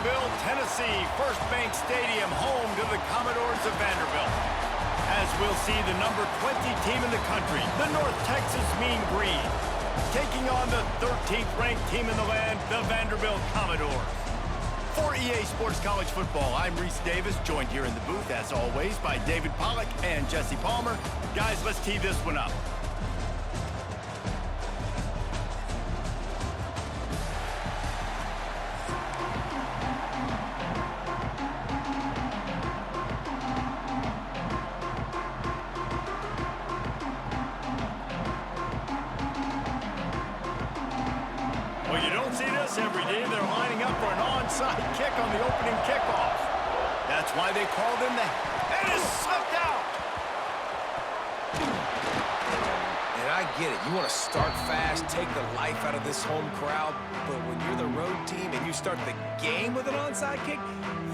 Nashville, Tennessee, First Bank Stadium, home to the Commodores of Vanderbilt. As we'll see the number 20 team in the country, the North Texas Mean Green, taking on the 13th ranked team in the land, the Vanderbilt Commodores. For EA Sports College Football, I'm Reese Davis, joined here in the booth, as always, by David Pollack and Jesse Palmer. Guys, let's tee this one up. Well, you don't see this every day. They're lining up for an onside kick on the opening kickoff. That's why they call them the... And it's sucked out! And I get it. You want to start fast, take the life out of this home crowd, but when you're the road team and you start the game with an onside kick,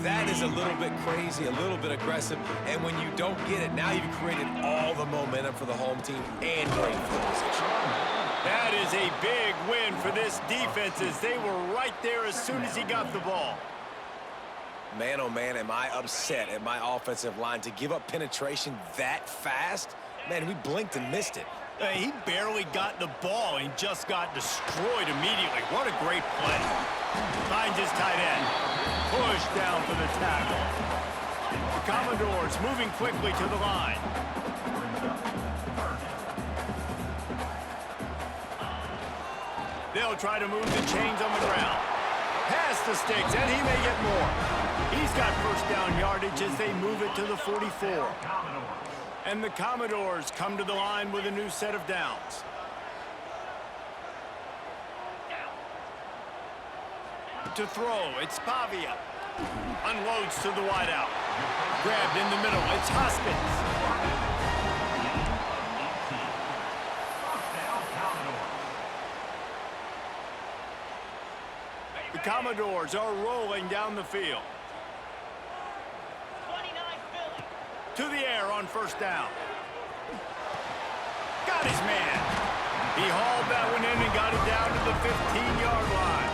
that is a little bit crazy, a little bit aggressive, and when you don't get it, now you've created all the momentum for the home team and great field position. That is a big win for this defense as they were right there as soon as he got the ball. Man, oh man, am I upset at my offensive line to give up penetration that fast? Man, we blinked and missed it. He barely got the ball and just got destroyed immediately. What a great play. Finds his tight end. Push down for the tackle. The Commodores moving quickly to the line. They'll try to move the chains on the ground. Pass the sticks, and he may get more. He's got first down yardage as they move it to the 44. And the Commodores come to the line with a new set of downs. To throw, it's Pavia. Unloads to the wideout. Grabbed in the middle, it's Hoskins. The Commodores are rolling down the field. To the air on first down. Got his man. He hauled that one in and got it down to the 15-yard line.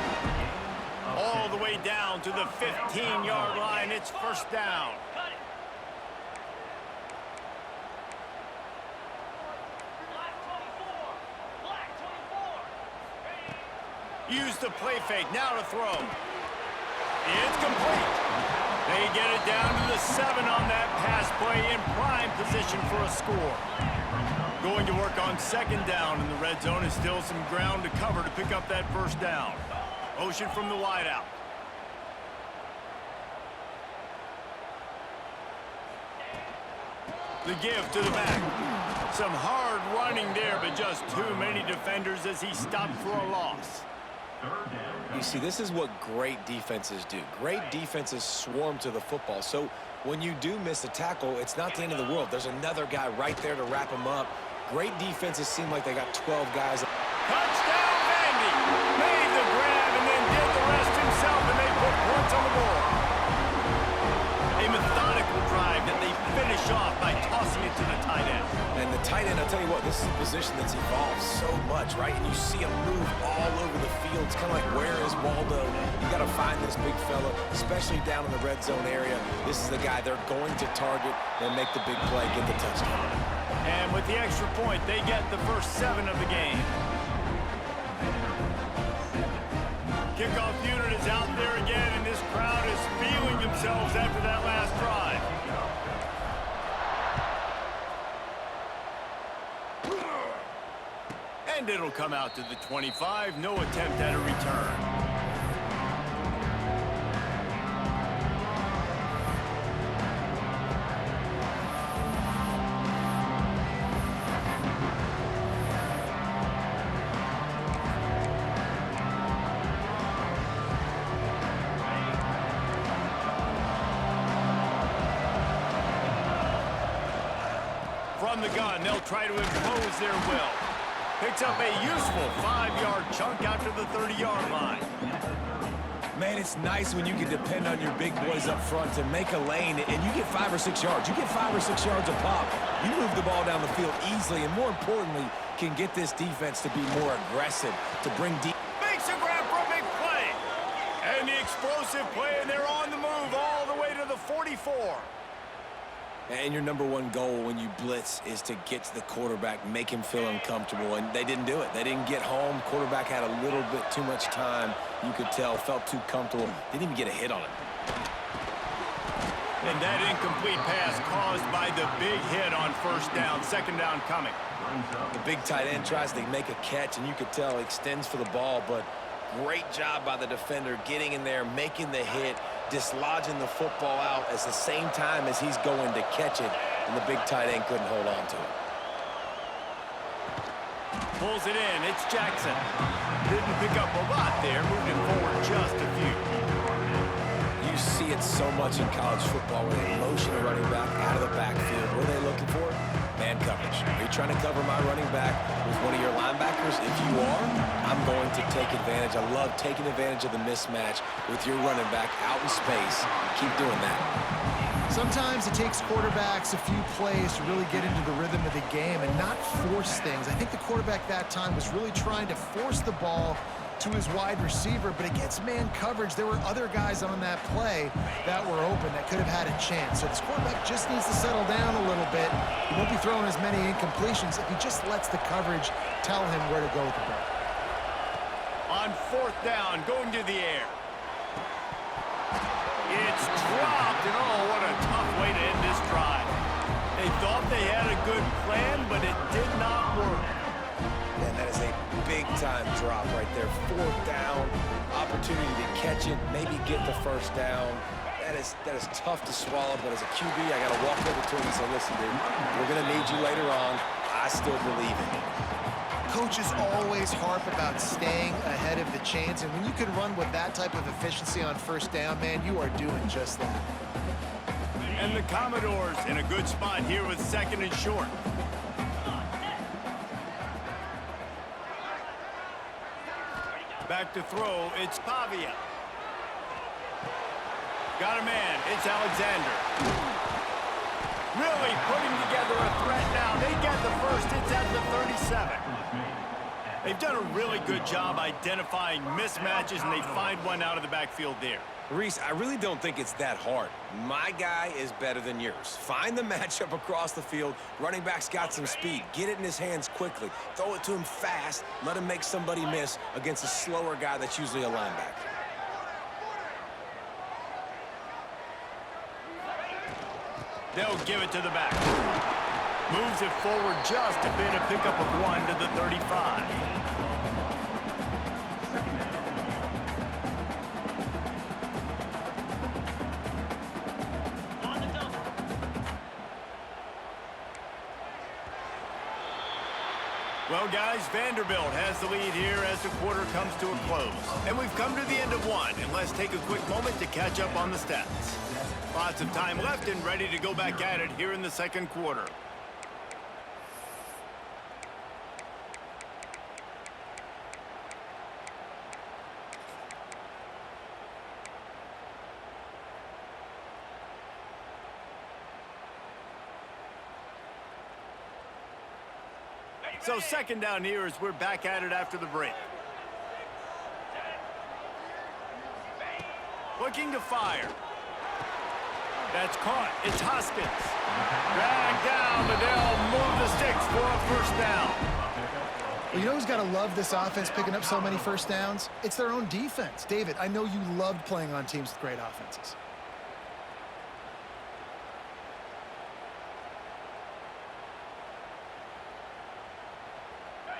All the way down to the 15-yard line. It's first down. Use the play fake, now to throw. It's complete. They get it down to the 7 on that pass play in prime position for a score. Going to work on second down, and the red zone is still some ground to cover to pick up that first down. Motion from the wideout. The give to the back. Some hard running there, but just too many defenders as he stopped for a loss. You see, this is what great defenses do. Great defenses swarm to the football. So when you do miss a tackle, it's not the end of the world. There's another guy right there to wrap him up. Great defenses seem like they got 12 guys. Touchdown, Vandy! Made the grab and then did the rest himself, and they put points on the board. A methodical drive that they finish off by tossing it to the tight end. And the tight end, I'll tell you what, this is a position that's evolved so much, right? And you see him move all over the field. It's kind of like, where is Waldo? You got to find this big fella, especially down in the red zone area. This is the guy they're going to target and make the big play, get the touchdown. And with the extra point, they get the first 7 of the game. Kickoff unit is out there again, and this crowd is feeling themselves after that last drive. And it'll come out to the 25. No attempt at a return. From the gun, they'll try to impose their will. Picks up a useful 5-yard chunk out to the 30-yard line. Man, it's nice when you can depend on your big boys up front to make a lane, and you get 5 or 6 yards. You get 5 or 6 yards a pop. You move the ball down the field easily, and more importantly, can get this defense to be more aggressive, to bring deep. Makes a grab for a big play. And the explosive explosive play, and they're on the move all the way to the 44. And your number one goal when you blitz is to get to the quarterback, make him feel uncomfortable, and they didn't do it. They didn't get home. Quarterback had a little bit too much time. You could tell, felt too comfortable. Didn't even get a hit on him. And that incomplete pass caused by the big hit on first down, second down coming. The big tight end tries to make a catch, and you could tell he extends for the ball, but great job by the defender getting in there, making the hit, dislodging the football out at the same time as he's going to catch it, and the big tight end couldn't hold on to it. Pulls it in. It's Jackson. Didn't pick up a lot there, moving forward just a few. You see it so much in college football where they motion a running back out of the backfield. What are they looking for? Man coverage. Are you trying to cover my running back with one of your linebackers? If you are, I'm going to take advantage. I love taking advantage of the mismatch with your running back out in space. Keep doing that. Sometimes it takes quarterbacks a few plays to really get into the rhythm of the game and not force things. I think the quarterback that time was really trying to force the ball to his wide receiver, but against man coverage, there were other guys on that play that were open that could have had a chance. So this quarterback just needs to settle down a little bit. He won't be throwing as many incompletions if he just lets the coverage tell him where to go with the ball. On fourth down, going to the air. It's dropped, and oh, what a tough way to end this drive. They thought they had a good plan, but it did not work. And that is a big-time drop right there. Fourth down, opportunity to catch it, maybe get the first down. That is tough to swallow, but as a QB, I got to walk over to him and say, listen, dude, we're going to need you later on. I still believe in you. Coaches always harp about staying ahead of the chains, and when you can run with that type of efficiency on first down, man, you are doing just that. And the Commodores in a good spot here with second and short. Back to throw, it's Pavia. Got a man, it's Alexander. Really putting together a threat now. They get the first, it's at the 37. They've done a really good job identifying mismatches, and they find one out of the backfield there. Reese, I really don't think it's that hard. My guy is better than yours. Find the matchup across the field. Running back's got some speed. Get it in his hands quickly. Throw it to him fast. Let him make somebody miss against a slower guy that's usually a linebacker. They'll give it to the back. Moves it forward just a bit, a pickup of 1 to the 35. Well, guys, Vanderbilt has the lead here as the quarter comes to a close. And we've come to the end of one, and let's take a quick moment to catch up on the stats. Lots of time left and ready to go back at it here in the second quarter. So second down here as we're back at it after the break. Looking to fire. That's caught. It's Hoskins. Dragged down, but they'll move the sticks for a first down. Well, you know who's got to love this offense picking up so many first downs? It's their own defense. David, I know you loved playing on teams with great offenses.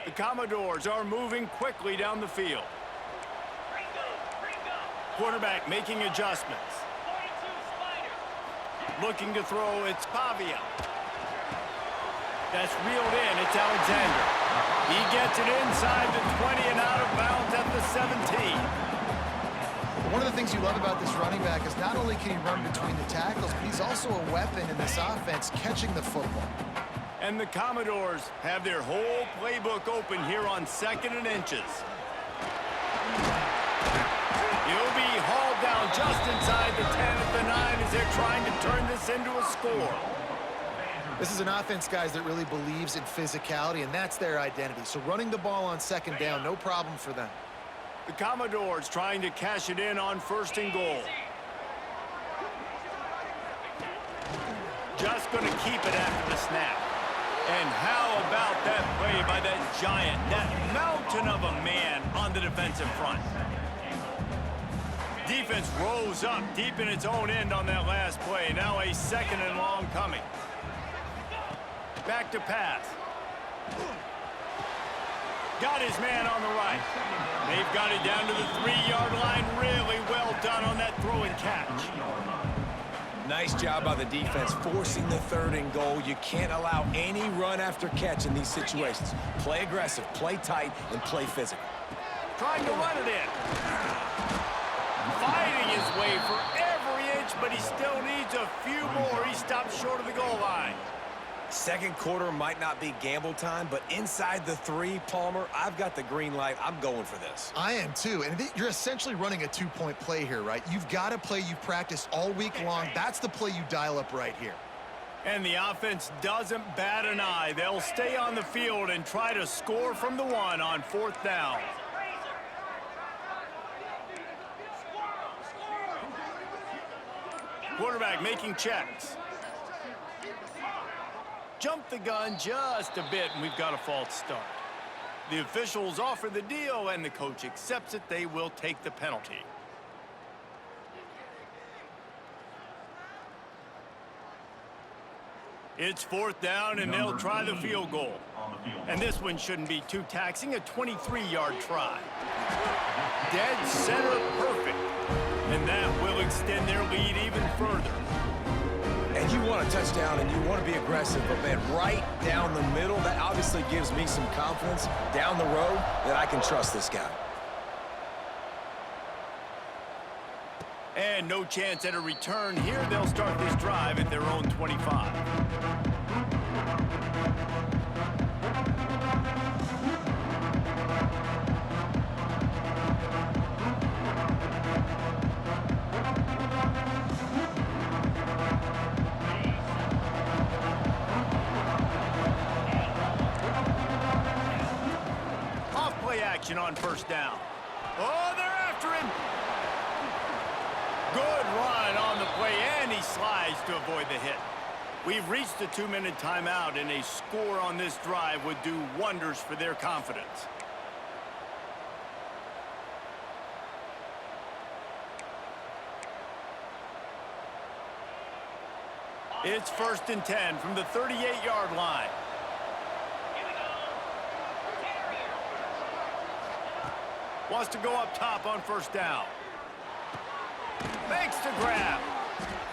The Commodores are moving quickly down the field. Quarterback making adjustments. Looking to throw, it's Pavia. That's reeled in, it's Alexander. He gets it inside the 20 and out of bounds at the 17. One of the things you love about this running back is not only can he run between the tackles, but he's also a weapon in this offense catching the football. And the Commodores have their whole playbook open here on second and inches. He'll be hauled down just inside the 10 at the 9 as they're trying to turn this into a score. This is an offense, guys, that really believes in physicality, and that's their identity. So running the ball on second down, no problem for them. The Commodores trying to cash it in on 1st and goal. Just going to keep it after the snap. And how about that play by that giant, that mountain of a man on the defensive front? Defense rose up deep in its own end on that last play. Now a 2nd and long coming. Back to pass. Got his man on the right. They've got it down to the 3-yard line. Really well done on that throw and catch. Nice job by the defense forcing the 3rd and goal. You can't allow any run after catch in these situations. Play aggressive, play tight, and play physical. Trying to run it in. Fighting his way for every inch, but he still needs a few more. He stopped short of the goal line. 2nd quarter might not be gamble time, but inside the 3, Palmer, I've got the green light. I'm going for this. I am too, and you're essentially running a 2-point play here, right? You've got a play you've practiced all week long. That's the play you dial up right here. And the offense doesn't bat an eye. They'll stay on the field and try to score from the 1 on 4th down. Quarterback making checks. Jumped the gun just a bit, and we've got a false start. The officials offer the deal, and the coach accepts it. They will take the penalty. It's 4th down, and they'll try the field goal. And this one shouldn't be too taxing, a 23-yard try. Dead center perfect. And that will extend their lead even further. And you want a touchdown, and you want to be aggressive, but, man, right down the middle, that obviously gives me some confidence down the road that I can trust this guy. And no chance at a return here. They'll start this drive at their own 25. Action on 1st down. Oh, they're after him. Good run on the play, and he slides to avoid the hit. We've reached the 2-minute timeout, and a score on this drive would do wonders for their confidence. It's 1st and 10 from the 38-yard line. Wants to go up top on 1st down. Makes the grab.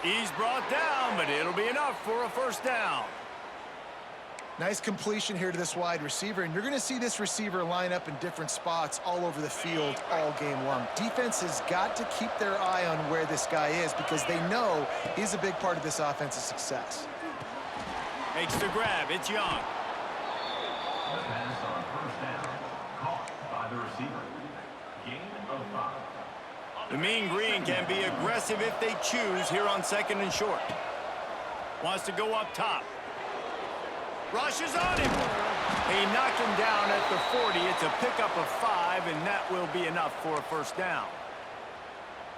He's brought down, but it'll be enough for a 1st down. Nice completion here to this wide receiver, and you're going to see this receiver line up in different spots all over the field all game long. Defense has got to keep their eye on where this guy is because they know he's a big part of this offense's success. Makes the grab. It's Young. The pass on 1st down, caught by the receiver. Gain of 5. The Mean Green can be aggressive if they choose here on 2nd and short. Wants to go up top. Rushes on him. He knocked him down at the 40. It's a pickup of 5, and that will be enough for a 1st down.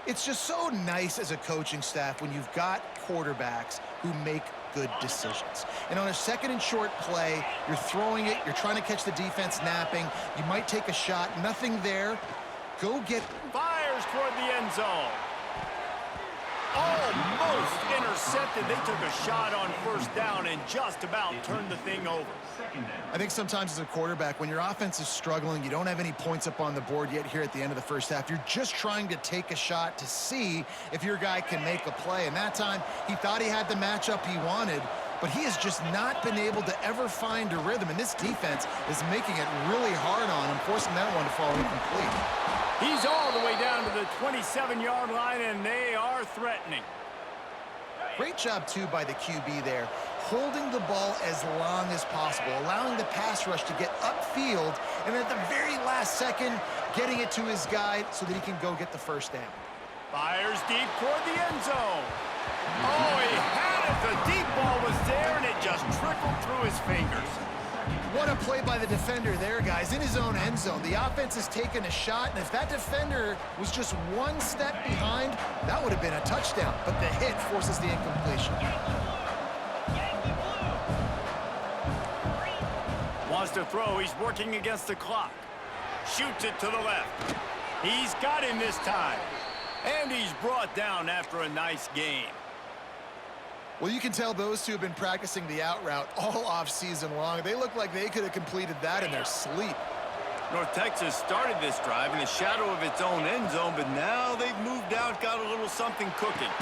It's just so nice as a coaching staff when you've got quarterbacks who make good decisions. And on a 2nd and short play, you're throwing it, you're trying to catch the defense napping, you might take a shot, nothing there. Go get... Fires toward the end zone. Almost intercepted. They took a shot on 1st down and just about turned the thing over. I think sometimes as a quarterback, when your offense is struggling, you don't have any points up on the board yet here at the end of the 1st half. You're just trying to take a shot to see if your guy can make a play. And that time, he thought he had the matchup he wanted, but he has just not been able to ever find a rhythm. And this defense is making it really hard on him, forcing that one to fall incomplete. He's all the way down to the 27-yard line, and they are threatening. Great job, too, by the QB there, holding the ball as long as possible, allowing the pass rush to get upfield, and at the very last second, getting it to his guy so that he can go get the 1st down. Fires deep toward the end zone. Oh, he had it. The deep ball was there, and it just trickled through his fingers. What a play by the defender there, guys, in his own end zone. The offense has taken a shot, and if that defender was just one step behind, that would have been a touchdown. But the hit forces the incompletion. Wants to throw. He's working against the clock. Shoots it to the left. He's got him this time. And he's brought down after a nice game. Well, you can tell those two have been practicing the out route all off season long. They look like they could have completed that in their sleep. North Texas started this drive in the shadow of its own end zone, but now they've moved out, got a little something cooking.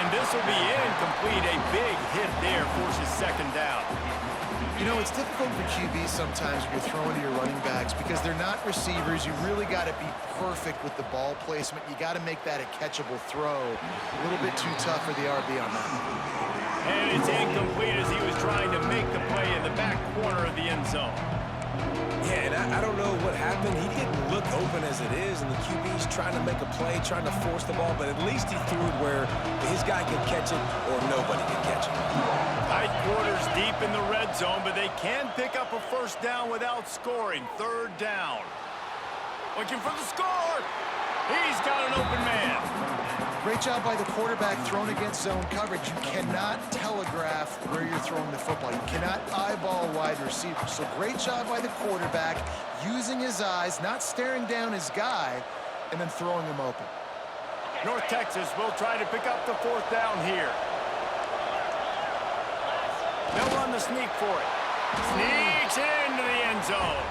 And this will be incomplete. A big hit there forces second down. You know, it's difficult for QBs sometimes when you're throwing to your running backs because they're not receivers. You really got to be perfect with the ball placement. You got to make that a catchable throw. A little bit too tough for the RB on that. And it's incomplete as he was trying to make the play in the back corner of the end zone. Yeah, and I don't know what happened. He didn't look open as it is, and the QB's trying to make a play, trying to force the ball, but at least he threw it where his guy could catch it or nobody could catch it. Tight quarters deep in the red zone, but they can pick up a first down without scoring. Third down. Looking for the score. He's got an open man. Great job by the quarterback thrown against zone coverage. You cannot telegraph where you're throwing the football. You cannot eyeball a wide receiver. So great job by the quarterback using his eyes, not staring down his guy, and then throwing him open. North Texas will try to pick up the fourth down here. They'll run the sneak for it. Sneaks into the end zone.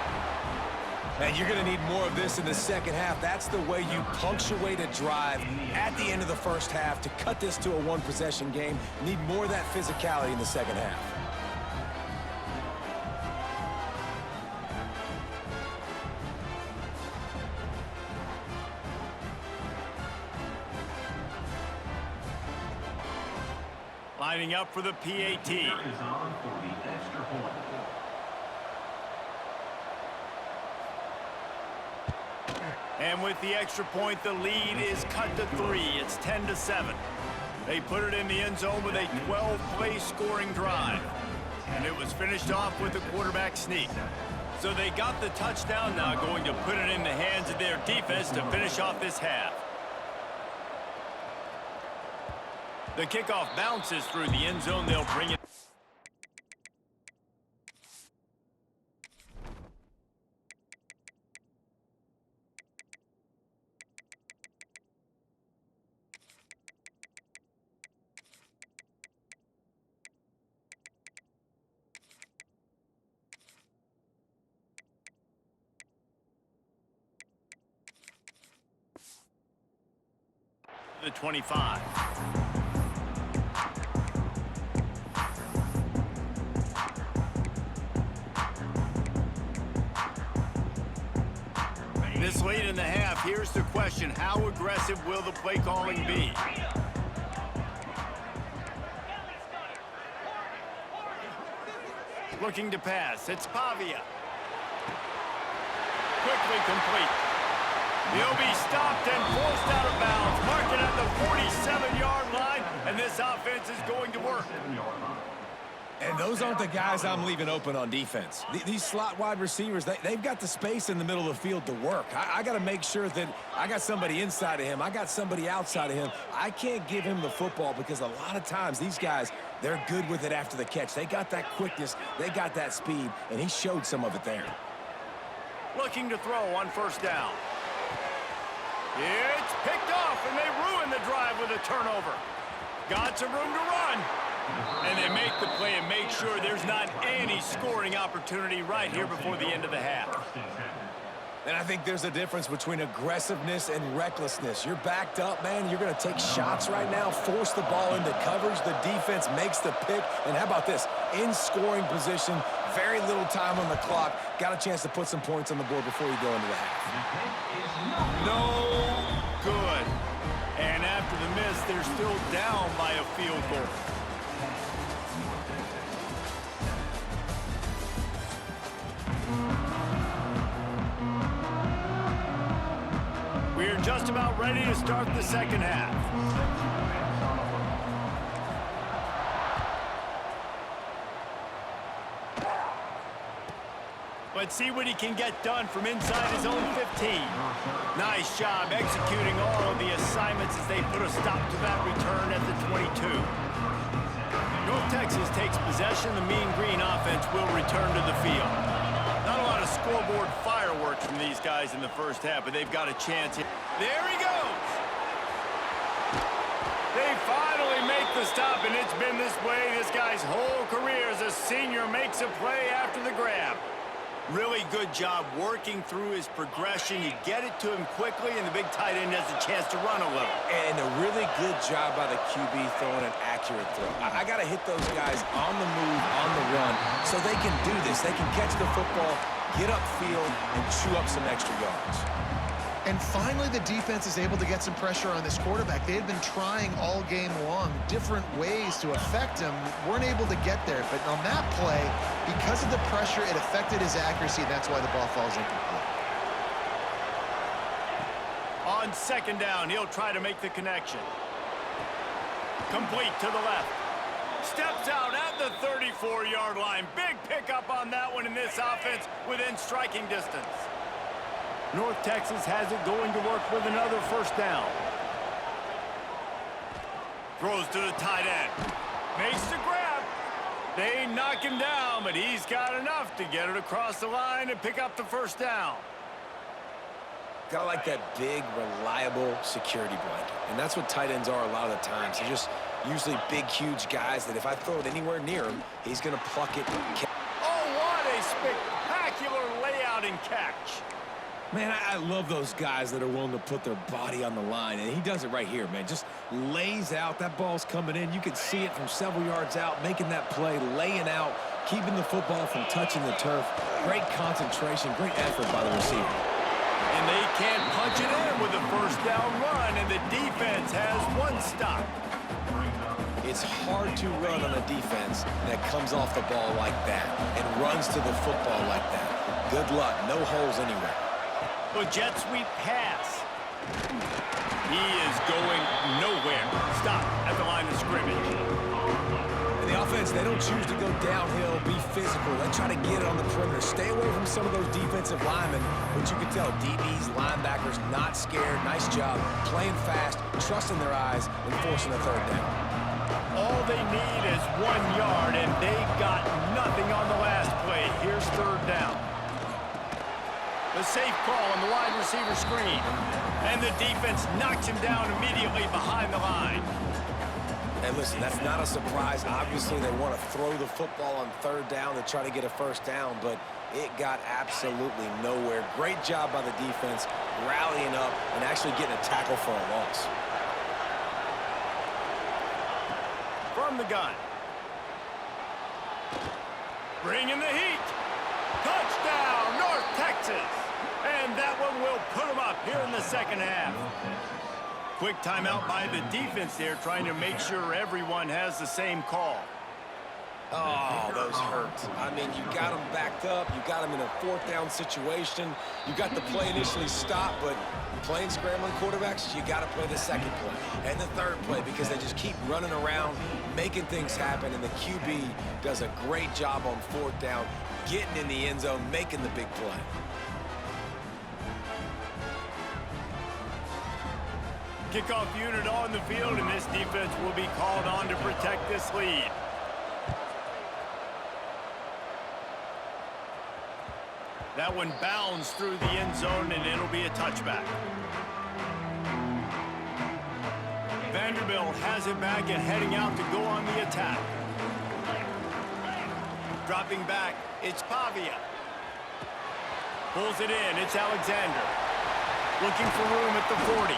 And you're going to need more of this in the second half. That's the way you punctuate a drive at the end of the first half to cut this to a one-possession game. You need more of that physicality in the second half. Lining up for the PAT. Is on for the extra point. And with the extra point, the lead is cut to 3. It's 10-7. They put it in the end zone with a 12-play scoring drive. And it was finished off with a quarterback sneak. So they got the touchdown, now going to put it in the hands of their defense to finish off this half. The kickoff bounces through the end zone. They'll bring it. The 25. This late in the half, here's the question: how aggressive will the play calling be? Looking to pass, it's Pavia. Quickly complete. He'll be stopped and forced out of bounds. Mark it at the 47-yard line, and this offense is going to work. And those aren't the guys I'm leaving open on defense. These slot wide receivers, they've got the space in the middle of the field to work. I got to make sure that I got somebody inside of him. I got somebody outside of him. I can't give him the football because a lot of times these guys, they're good with it after the catch. They got that quickness. They got that speed, and he showed some of it there. Looking to throw on first down. It's picked off, and they ruin the drive with a turnover. Got some room to run. And they make the play and make sure there's not any scoring opportunity right here before the end of the half. And I think there's a difference between aggressiveness and recklessness. You're backed up, man. You're going to take shots right now, force the ball into coverage. The defense makes the pick. And how about this? In scoring position, very little time on the clock. Got a chance to put some points on the board before you go into the half. No good. And after the miss, they're still down by a field goal. We're just about ready to start the second half. Let's see what he can get done from inside his own 15. Nice job executing all of the assignments as they put a stop to that return at the 22. North Texas takes possession. The Mean Green offense will return to the field. Not a lot of scoreboard fireworks from these guys in the first half, but they've got a chance here. There he goes! They finally make the stop, and it's been this way this guy's whole career as a senior makes a play after the grab. Really good job working through his progression. You get it to him quickly, and the big tight end has a chance to run a little. And a really good job by the QB throwing an accurate throw. I got to hit those guys on the move, on the run, so they can do this. They can catch the football, get upfield, and chew up some extra yards. And finally, the defense is able to get some pressure on this quarterback. They had been trying all game long different ways to affect him. Weren't able to get there. But on that play, because of the pressure, it affected his accuracy. And that's why the ball falls incomplete. On second down, he'll try to make the connection. Complete to the left. Steps out at the 34-yard line. Big pickup on that one in this offense within striking distance. North Texas has it going to work with another first down. Throws to the tight end. Makes the grab. They knock him down, but he's got enough to get it across the line and pick up the first down. Got like that big, reliable security blanket. And that's what tight ends are a lot of the times. They're just usually big, huge guys that if I throw it anywhere near him, he's going to pluck it. Oh, what a spectacular layout and catch. Man, I love those guys that are willing to put their body on the line, and he does it right here, man. Just lays out. That ball's coming in. You can see it from several yards out, making that play, laying out, keeping the football from touching the turf. Great concentration, great effort by the receiver. And they can't punch it in with a first down run, and the defense has one stop. It's hard to run on a defense that comes off the ball like that and runs to the football like that. Good luck. No holes anywhere. The jet sweep pass. He is going nowhere. Stop at the line of scrimmage. And the offense, they don't choose to go downhill, be physical. They try to get it on the perimeter. Stay away from some of those defensive linemen, but you can tell DBs, linebackers, not scared. Nice job playing fast, trusting their eyes, and forcing a third down. All they need is 1 yard, and they got nothing on the last play. Here's third down. The safe call on the wide receiver screen. And the defense knocks him down immediately behind the line. And listen, that's not a surprise. Obviously, they want to throw the football on third down to try to get a first down, but it got absolutely nowhere. Great job by the defense, rallying up and actually getting a tackle for a loss. From the gun. Bringing the heat. Touchdown, North Texas. And that one will put them up here in the second half. Quick timeout by the defense there, trying to make sure everyone has the same call. Oh, those hurt. I mean, you got them backed up. You got them in a fourth down situation. You got the play initially stopped, but playing scrambling quarterbacks, you got to play the second play and the third play because they just keep running around, making things happen, and the QB does a great job on fourth down, getting in the end zone, making the big play. Kickoff unit on the field, and this defense will be called on to protect this lead. That one bounds through the end zone, and it'll be a touchback. Vanderbilt has it back and heading out to go on the attack. Dropping back, it's Pavia. Pulls it in, it's Alexander. Looking for room at the 40.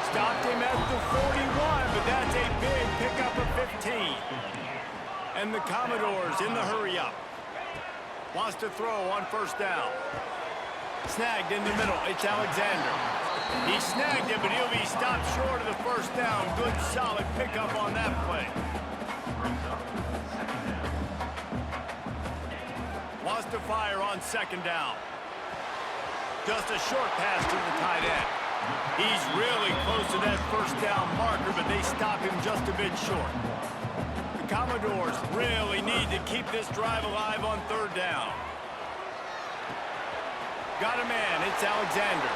Stopped him at the 41, but that's a big pickup of 15. And the Commodores in the hurry-up. Wants to throw on first down. Snagged in the middle, it's Alexander. He snagged it, but he'll be stopped short of the first down. Good, solid pickup on that play. Wants to fire on second down. Just a short pass to the tight end. He's really close to that first down marker, but they stop him just a bit short. The Commodores really need to keep this drive alive on third down. Got a man, it's Alexander.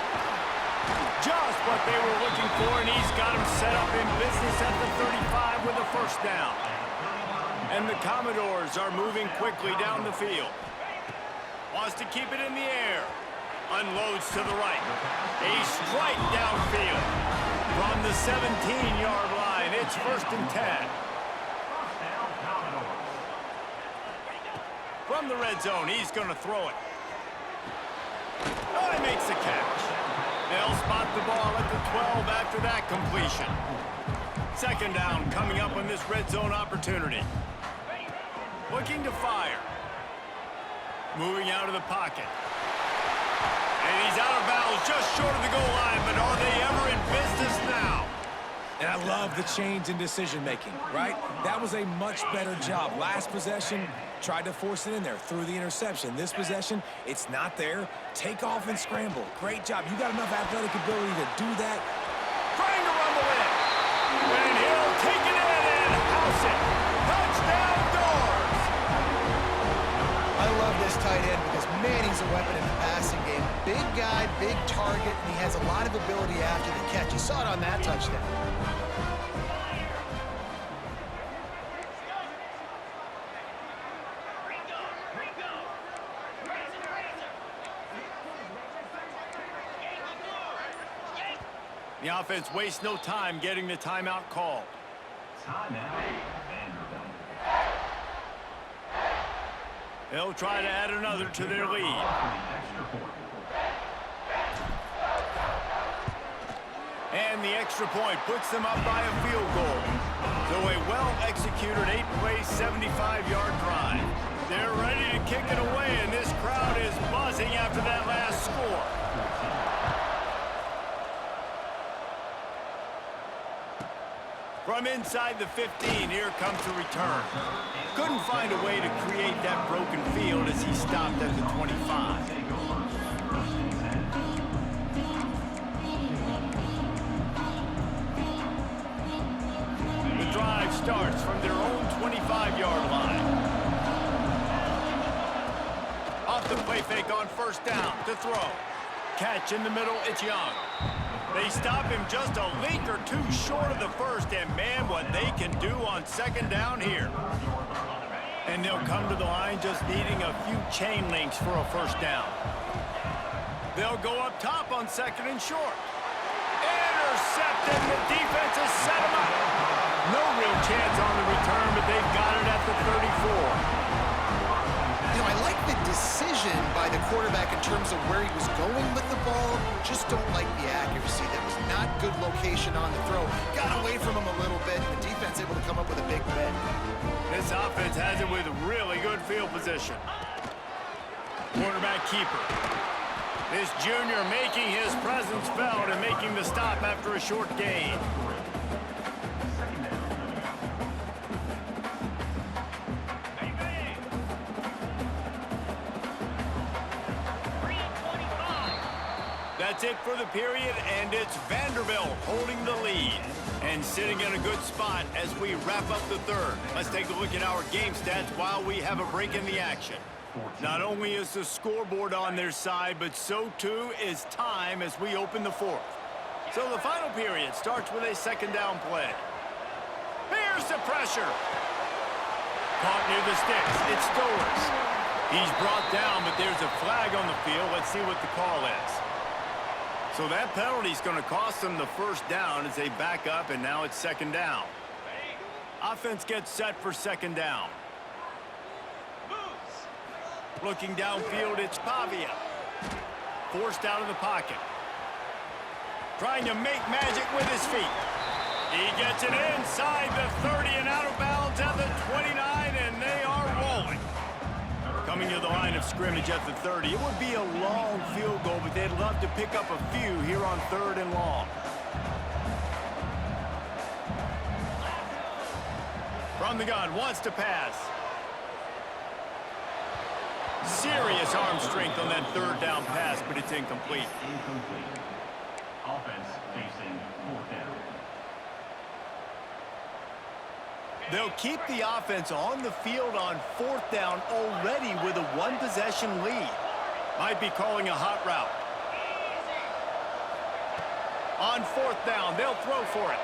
Just what they were looking for, and he's got him set up in business at the 35 with a first down. And the Commodores are moving quickly down the field. Wants to keep it in the air. Unloads to the right. A strike downfield. From the 17-yard line, it's 1st and 10. From the red zone, he's going to throw it. Oh, he makes the catch. They'll spot the ball at the 12 after that completion. 2nd down coming up on this red zone opportunity. Looking to fire. Moving out of the pocket. And he's out of bounds just short of the goal line, but are they ever in business now? And I love the change in decision-making, right? That was a much better job. Last possession, tried to force it in there, threw the interception. This possession, it's not there. Take off and scramble. Great job. You got enough athletic ability to do that. Trying to rumble in. And he'll take it in and house it. Touchdown, Doors! I love this tight end because, man, he's a weapon in the passing game. Big guy, big target, and he has a lot of ability after the catch. You saw it on that touchdown. The offense wastes no time getting the timeout called. Timeout, Vanderbilt. They'll try to add another to their lead. And the extra point puts them up by a field goal. So a well-executed 8-play, 75-yard drive. They're ready to kick it away, and this crowd is buzzing after that last score. From inside the 15, here comes the return. Couldn't find a way to create that broken field as he stopped at the 25. The drive starts from their own 25-yard line. Off the play fake on 1st down to throw. Catch in the middle, it's Young. They stop him just a link or two short of the first, and man, what they can do on 2nd down here. And they'll come to the line just needing a few chain links for a 1st down. They'll go up top on 2nd and short. Intercepted, the defense has set him up. No real chance on the return, but they've got it at the 34. You know, I like the decision by the quarterback in terms of where he was going with the ball. Just don't like the accuracy. That was not good location on the throw. Got away from him a little bit. The defense able to come up with a big play. This offense has it with really good field position. Quarterback keeper. This junior making his presence felt and making the stop after a short gain. That's it for the period, and it's Vanderbilt holding the lead and sitting in a good spot as we wrap up the 3rd. Let's take a look at our game stats while we have a break in the action. Not only is the scoreboard on their side, but so too is time as we open the 4th. So the final period starts with a 2nd down play. Here's the pressure. Caught near the sticks. It's Stowers. He's brought down, but there's a flag on the field. Let's see what the call is. So that penalty is going to cost them the 1st down as they back up, and now it's 2nd down. Offense gets set for 2nd down. Looking downfield, it's Pavia. Forced out of the pocket. Trying to make magic with his feet. He gets it inside the 30 and out of bounds at the 29, and they are rolling. Coming to the line of scrimmage at the 30. It would be a long field goal, but they'd love to pick up a few here on 3rd and long. From the gun, wants to pass. Serious arm strength on that 3rd down pass, but it's incomplete. Offense facing 4th down. They'll keep the offense on the field on 4th down already with a 1-possession lead. Might be calling a hot route. On 4th down, they'll throw for it.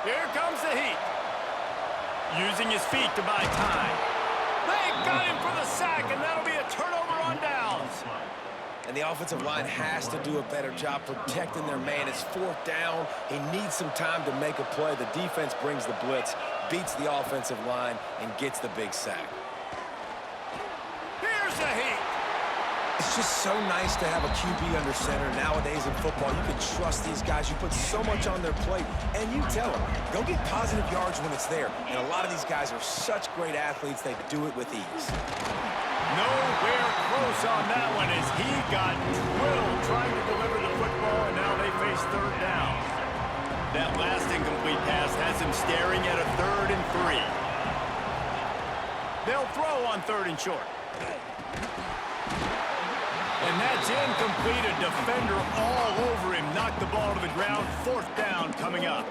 Here comes the heat. Using his feet to buy time. They got him for the sack, and that'll be a turnover on downs. And the offensive line has to do a better job protecting their man. It's 4th down. He needs some time to make a play. The defense brings the blitz, beats the offensive line, and gets the big sack. Here's the heat. It's just so nice to have a QB under center. Nowadays in football, you can trust these guys. You put so much on their plate, and you tell them, go get positive yards when it's there. And a lot of these guys are such great athletes, they do it with ease. Nowhere close on that one as he got drilled trying to deliver the football, and now they face 3rd down. That last incomplete pass has him staring at a 3rd and 3. They'll throw on 3rd and short. And that's incomplete. A defender all over him. Knocked the ball to the ground. 4th down coming up.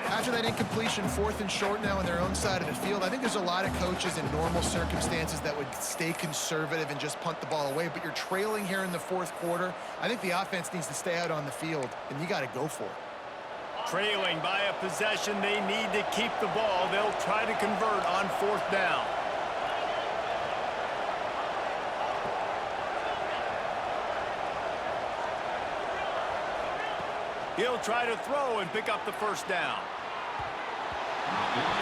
After that incompletion, 4th and short now on their own side of the field, I think there's a lot of coaches in normal circumstances that would stay conservative and just punt the ball away. But you're trailing here in the 4th quarter. I think the offense needs to stay out on the field, and you got to go for it. Trailing by a possession, they need to keep the ball. They'll try to convert on 4th down. He'll try to throw and pick up the 1st down.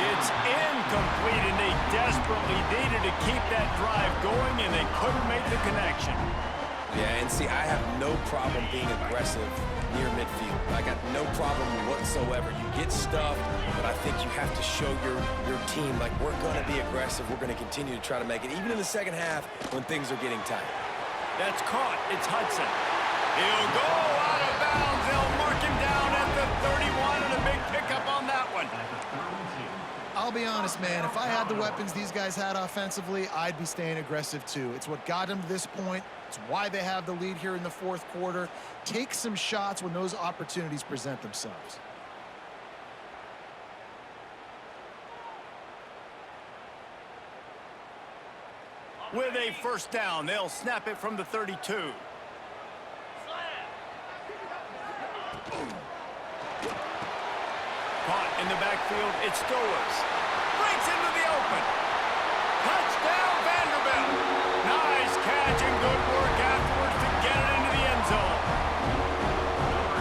It's incomplete, and they desperately needed to keep that drive going, and they couldn't make the connection. Yeah, and see, I have no problem being aggressive near midfield. I got no problem whatsoever. You get stuffed, but I think you have to show your team, like, we're going to be aggressive. We're going to continue to try to make it, even in the second half when things are getting tight. That's caught. It's Hudson. He'll go out of bounds. They'll mark him down at the 31, and a big pickup on that one. I'll be honest, man. If I had the weapons these guys had offensively, I'd be staying aggressive too. It's what got them to this point. It's why they have the lead here in the 4th quarter. Take some shots when those opportunities present themselves. With a 1st down, they'll snap it from the 32. Caught in the backfield, it's Stowers. Breaks into the open. Touchdown, Vanderbilt. Nice catch and good work afterwards to get it into the end zone.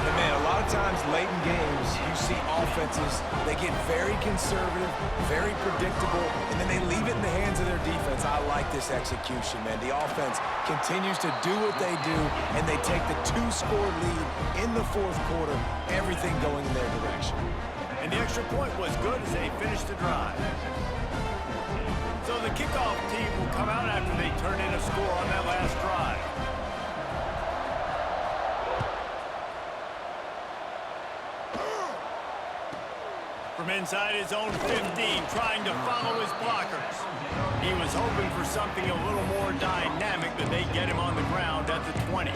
And man, a lot of times late in games, you see offenses, they get very conservative, very predictable, and then they leave it in the hands of their defense. I like this execution, man. The offense continues to do what they do, and they take the 2-score lead in the 4th quarter, everything going in their direction. And the extra point was good as they finished the drive. So the kickoff team will come out after they turn in a score on that last drive. From inside his own 15, trying to follow his blockers. He was hoping for something a little more dynamic, but they get him on the ground at the 20.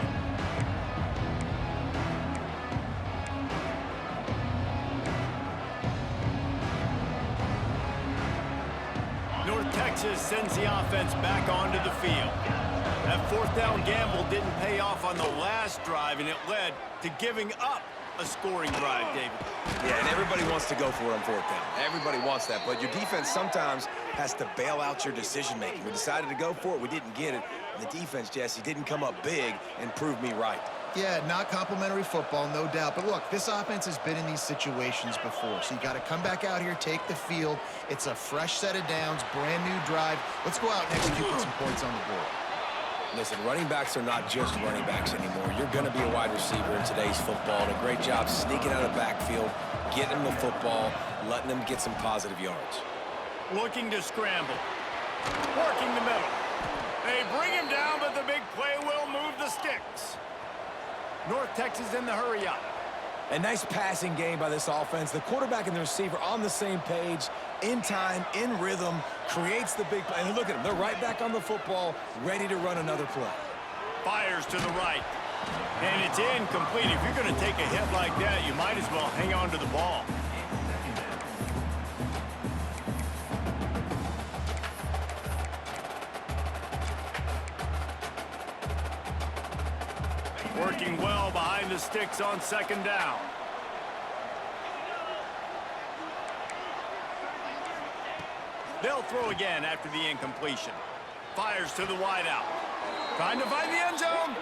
North Texas sends the offense back onto the field. That 4th down gamble didn't pay off on the last drive, and it led to giving up a scoring drive, David. Yeah, and everybody wants to go for it on 4th down. Everybody wants that, but your defense sometimes has to bail out your decision-making. We decided to go for it. We didn't get it. And the defense, Jesse, didn't come up big and prove me right. Yeah, not complimentary football, no doubt. But look, this offense has been in these situations before. So you got to come back out here, take the field. It's a fresh set of downs, brand new drive. Let's go out and execute with some points on the board. Listen, running backs are not just running backs anymore. You're going to be a wide receiver in today's football. And a great job sneaking out of the backfield, getting them the football, letting them get some positive yards. Looking to scramble. Working the middle. They bring him down, but the big play will move the sticks. North Texas in the hurry-up. A nice passing game by this offense. The quarterback and the receiver on the same page, in time, in rhythm, creates the big play. And look at them. They're right back on the football, ready to run another play. Fires to the right. And it's incomplete. If you're going to take a hit like that, you might as well hang on to the ball. working well behind the sticks on second down. They'll throw again after the incompletion. Fires to the wideout. Trying to find the end zone.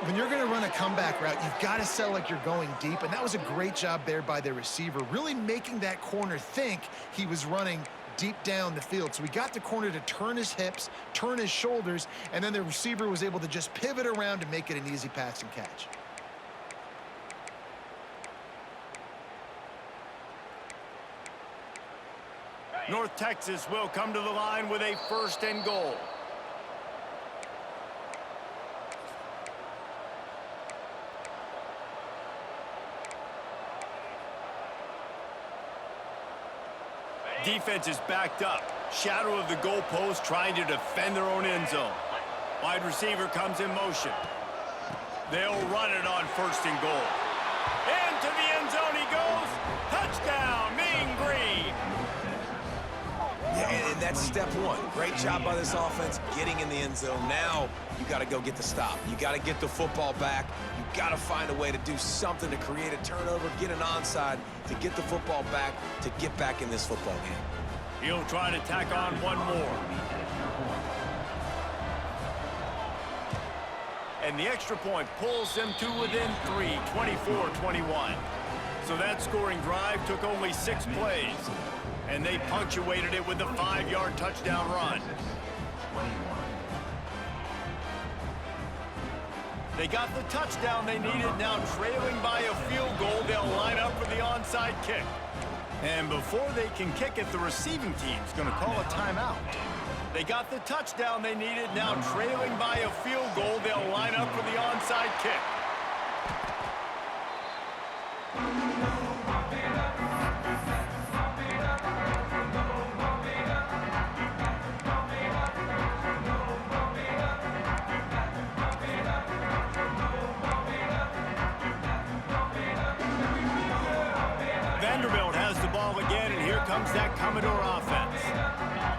When you're going to run a comeback route, you've got to sell like you're going deep, and that was a great job there by the receiver, really making that corner think he was running deep down the field. So we got the corner to turn his hips, turn his shoulders, and then the receiver was able to just pivot around and make it an easy pass and catch. North Texas will come to the line with a 1st and goal. Defense is backed up. Shadow of the goalpost trying to defend their own end zone. Wide receiver comes in motion. They'll run it on 1st and goal. Into the end zone he goes. Touchdown, Mean Green. Yeah, and that's step one. Great job by this offense getting in the end zone. Now you got to go get the stop. You got to get the football back. You got to find a way to do something to create a turnover, get an onside, to get the football back, to get back in this football game. He'll try to tack on one more. And the extra point pulls them to within 3, 24-21. So that scoring drive took only 6 plays. And they punctuated it with a 5-yard touchdown run. They got the touchdown they needed. Now trailing by a field goal, they'll line up for the onside kick. And before they can kick it, the receiving team's going to call a timeout. They got the touchdown they needed. Now trailing by a field goal, they'll line up for the onside kick. Vanderbilt has the ball again, and here comes that Commodore offense.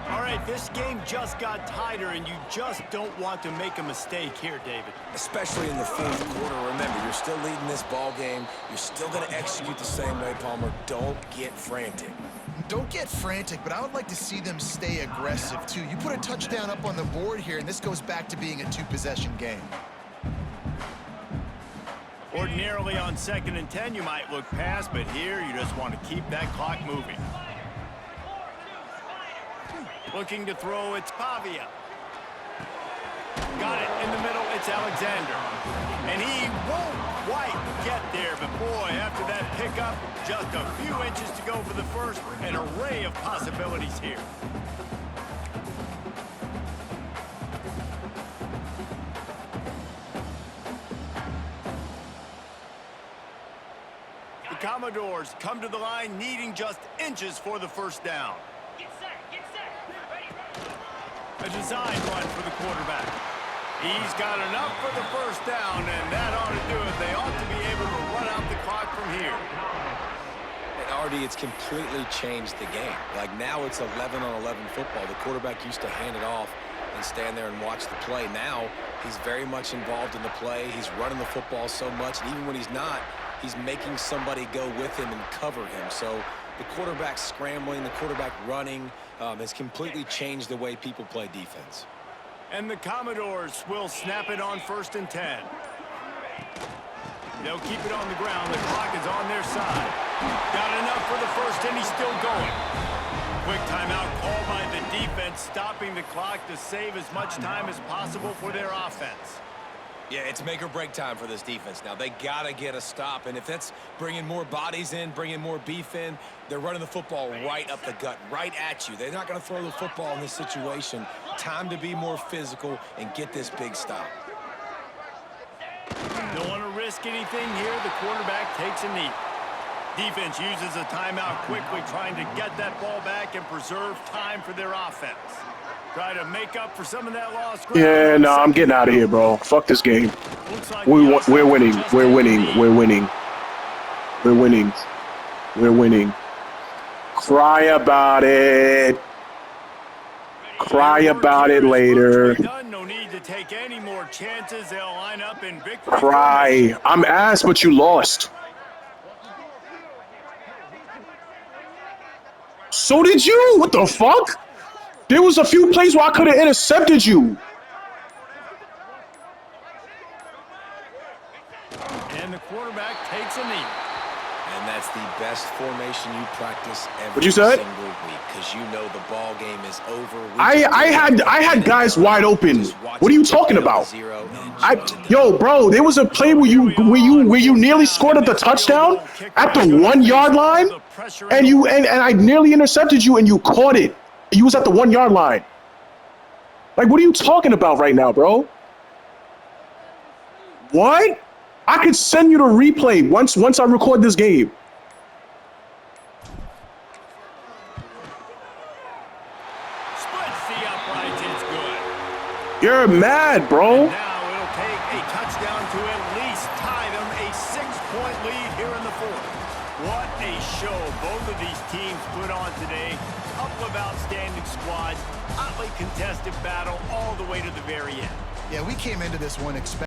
All right, this game just got tighter, and you just don't want to make a mistake here, David. Especially in the 4th quarter. Remember, you're still leading this ball game. You're still going to execute the same way, Palmer. Don't get frantic. Don't get frantic, but I would like to see them stay aggressive, too. You put a touchdown up on the board here, and this goes back to being a 2-possession game. Ordinarily on 2nd and 10, you might look past, but here you just want to keep that clock moving. Looking to throw, it's Pavia. Got it in the middle, it's Alexander. And he won't quite get there, but boy, after that pickup, just a few inches to go for the first, an array of possibilities here. The Commodores come to the line needing just inches for the 1st down. A design run for the quarterback. He's got enough for the 1st down, and that ought to do it. They ought to be able to run out the clock from here. And Artie, it's completely changed the game. Like now it's 11-on-11 football. The quarterback used to hand it off and stand there and watch the play. Now he's very much involved in the play. He's running the football so much, and even when he's not, he's making somebody go with him and cover him. So the quarterback scrambling, the quarterback running has completely changed the way people play defense. And the Commodores will snap it on 1st and 10. They'll keep it on the ground. The clock is on their side. Got enough for the 1st, and he's still going. Quick timeout called by the defense, stopping the clock to save as much time as possible for their offense. Yeah, it's make or break time for this defense now. They got to get a stop, and if that's bringing more bodies in, bringing more beef in, they're running the football right up the gut, right at you. They're not going to throw the football in this situation. Time to be more physical and get this big stop. Don't want to risk anything here. The quarterback takes a knee. Defense uses a timeout quickly, trying to get that ball back and preserve time for their offense. Try to make up for some of that lost ground. Yeah, no, I'm getting out of here, bro. Fuck this game. Like we're winning. We're winning. We're winning. We're winning. We're winning. Cry about it. Cry about it later. No No need to take any more chances. They'll line up in victory. Cry. I'm ass, but you lost. So did you. What the fuck? There was a few plays where I could have intercepted you. And the quarterback takes a knee. And that's the best formation you practice every What you said? single week, because you know the ball game is over. I had guys wide open. What are you talking about? Yo, bro, there was a play where you nearly scored at the touchdown at the 1 yard line, and I nearly intercepted you and you caught it. You was at the 1 yard line. Like, what are you talking about right now, bro? What? I could send you the replay once I record this game. Splits the uprights. It's good. You're mad, bro. Now it'll take a touchdown to at least tie them a 6-point lead here in the fourth. What a show both of these teams put on today. Couple of outstanding squads, hotly contested battle all the way to the very end. Yeah, we came into this one expecting